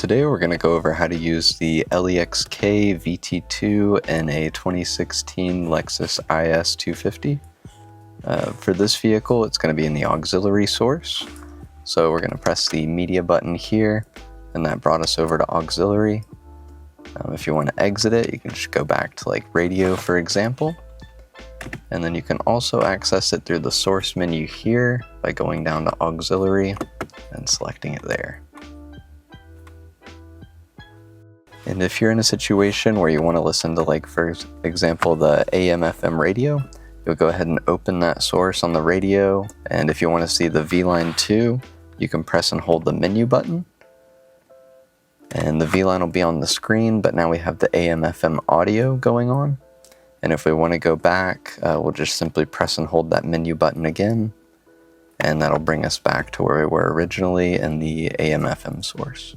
today we're going to go over how to use the LEXK VT2 in a 2016 Lexus IS 250. For this vehicle, it's going to be in the auxiliary source. So we're going to press the media button here, and that brought us over to auxiliary. If you want to exit it, you can just go back to like radio, for example. And then you can also access it through the source menu here by going down to auxiliary and selecting it there. And if you're in a situation where you want to listen to, like, for example, the AM/FM radio, you'll go ahead and open that source on the radio. And if you want to see the VLine 2, you can press and hold the menu button. And the VLine will be on the screen, but now we have the AM/FM audio going on. And if we want to go back, we'll just simply press and hold that menu button again. And that'll bring us back to where we were originally in the AM/FM source.